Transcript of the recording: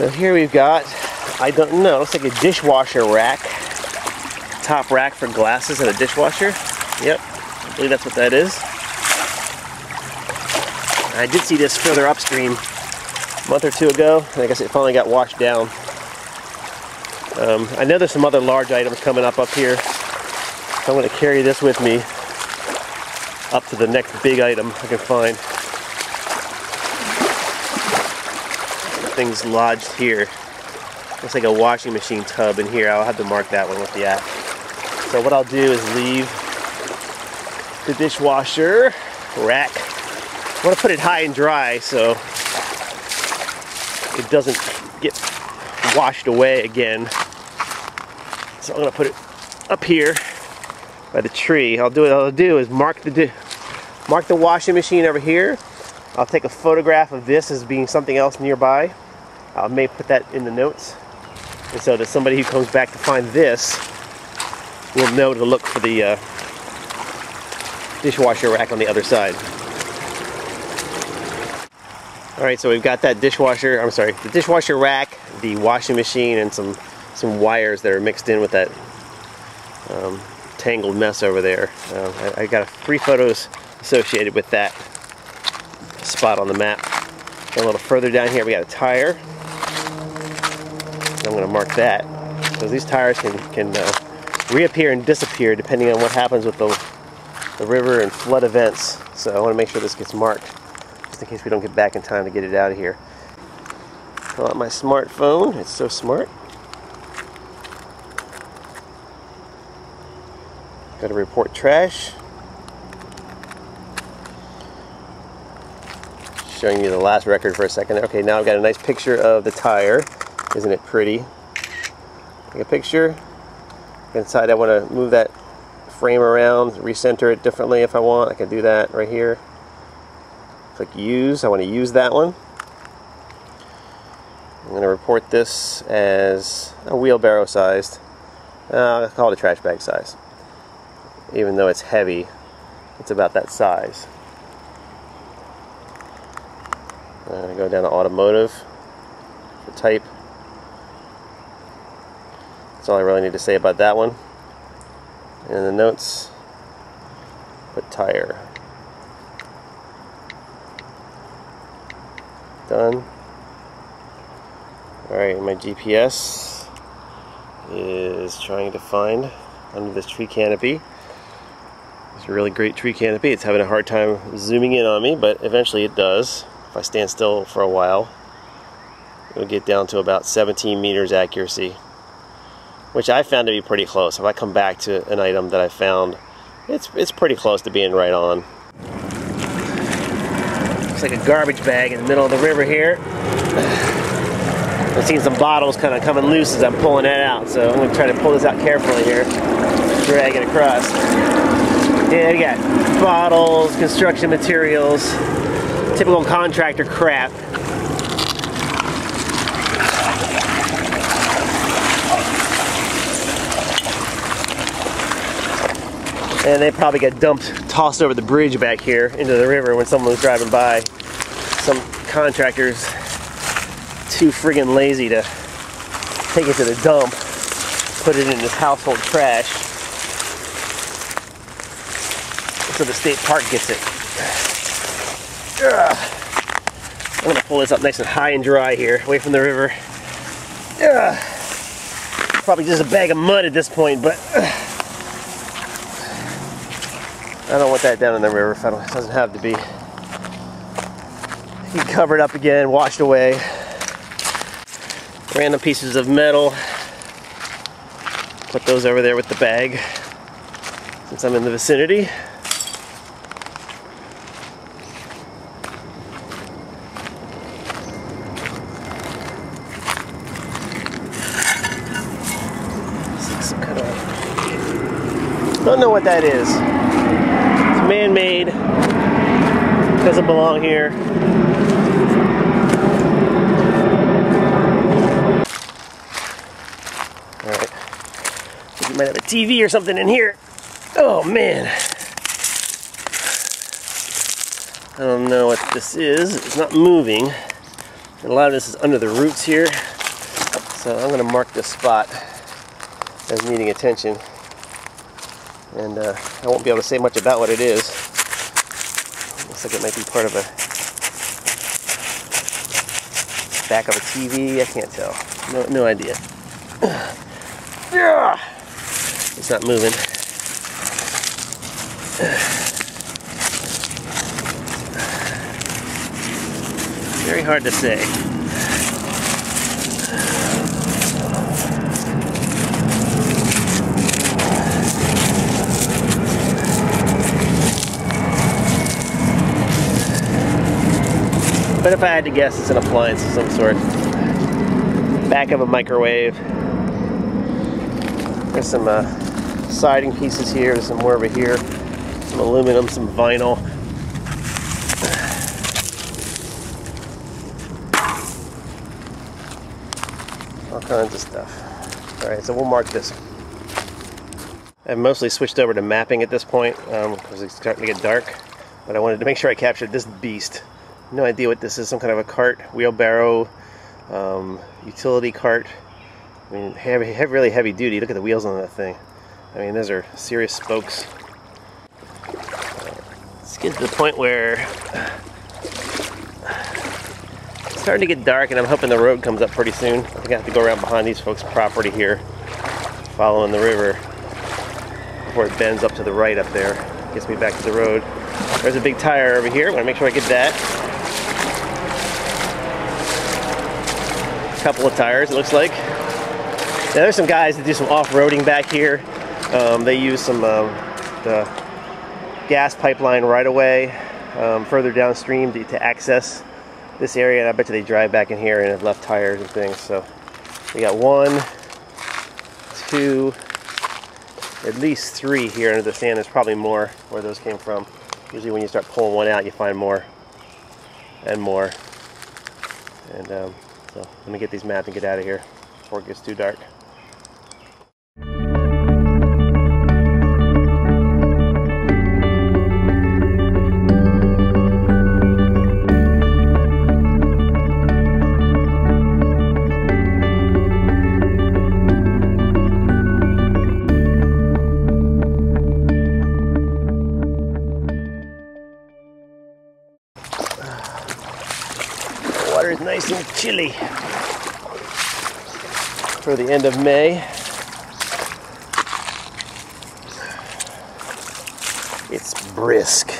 So here we've got, I don't know, it looks like a dishwasher rack. Top rack for glasses and a dishwasher. Yep, I believe that's what that is. I did see this further upstream a month or two ago, and I guess it finally got washed down. I know there's some other large items coming up here, so I'm going to carry this with me up to the next big item I can find. Things lodged here. Looks like a washing machine tub in here. I'll have to mark that one with the app. So what I'll do is leave the dishwasher rack. I want to put it high and dry so it doesn't get washed away again. So I'm going to put it up here by the tree. What I'll do is mark the washing machine over here. I'll take a photograph of this as being something else nearby. I may put that in the notes, and so that somebody who comes back to find this will know to look for the dishwasher rack on the other side. Alright, so we've got that dishwasher, the dishwasher rack, the washing machine, and some wires that are mixed in with that tangled mess over there. I got 3 photos associated with that spot on the map. A little further down here we got a tire. I'm going to mark that because these tires can reappear and disappear depending on what happens with the river and flood events. So I want to make sure this gets marked just in case we don't get back in time to get it out of here. Pull out my smartphone. It's so smart. Got to report trash. Showing you the last record for a second. Okay, now I've got a nice picture of the tire. Isn't it pretty? Take a picture. Inside I want to move that frame around, recenter it differently if I want. I can do that right here. Click use. I want to use that one. I'm going to report this as a wheelbarrow sized. I'll call it a trash bag size. Even though it's heavy, it's about that size. I'm going to go down to automotive for type. That's all I really need to say about that one. And in the notes, put tire. Done. Alright, my GPS is trying to find under this tree canopy. It's a really great tree canopy. It's having a hard time zooming in on me, but eventually it does. If I stand still for a while, it'll get down to about 17 meters accuracy, which I found to be pretty close. If I come back to an item that I found, it's pretty close to being right on. Looks like a garbage bag in the middle of the river here. I've seen some bottles kind of coming loose as I'm pulling that out, so I'm going to try to pull this out carefully here. Drag it across. Yeah, you got bottles, construction materials, typical contractor crap. And they probably got tossed over the bridge back here into the river when someone was driving by. Some contractors too friggin' lazy to take it to the dump, put it in his household trash. So the state park gets it. I'm gonna pull this up nice and high and dry here, away from the river. Probably just a bag of mud at this point, but I don't want that down in the river. If it doesn't have to be. Get covered up again, washed away. Random pieces of metal. Put those over there with the bag, since I'm in the vicinity. Don't know what that is. It's man-made. Doesn't belong here. Alright. I think you might have a TV or something in here. Oh man. I don't know what this is. It's not moving. And a lot of this is under the roots here. So I'm going to mark this spot as needing attention, and I won't be able to say much about what it is. Looks like it might be part of a back of a TV. I can't tell. No idea. It's not moving. Very hard to say. But if I had to guess, it's an appliance of some sort. Back of a microwave. There's some siding pieces here. There's some more over here. Some aluminum, some vinyl. All kinds of stuff. Alright, so we'll mark this. I've mostly switched over to mapping at this point because it's starting to get dark. But I wanted to make sure I captured this beast. No idea what this is. Some kind of a cart, wheelbarrow, utility cart. I mean, really heavy duty. Look at the wheels on that thing. I mean, those are serious spokes. Let's get to the point where it's starting to get dark, and I'm hoping the road comes up pretty soon. I think I have to go around behind these folks' property here, following the river, before it bends up to the right up there. Gets me back to the road. There's a big tire over here. I want to make sure I get that. Couple of tires, it looks like. Now there's some guys that do some off-roading back here. They use some the gas pipeline right away further downstream to access this area, and I bet you they drive back in here and have left tires and things. So we got 1, 2, at least 3 here under the sand. There's probably more where those came from. Usually when you start pulling one out, you find more and more. And so let me get these mapped and get out of here before it gets too dark. Water is nice and chilly for the end of May. It's brisk.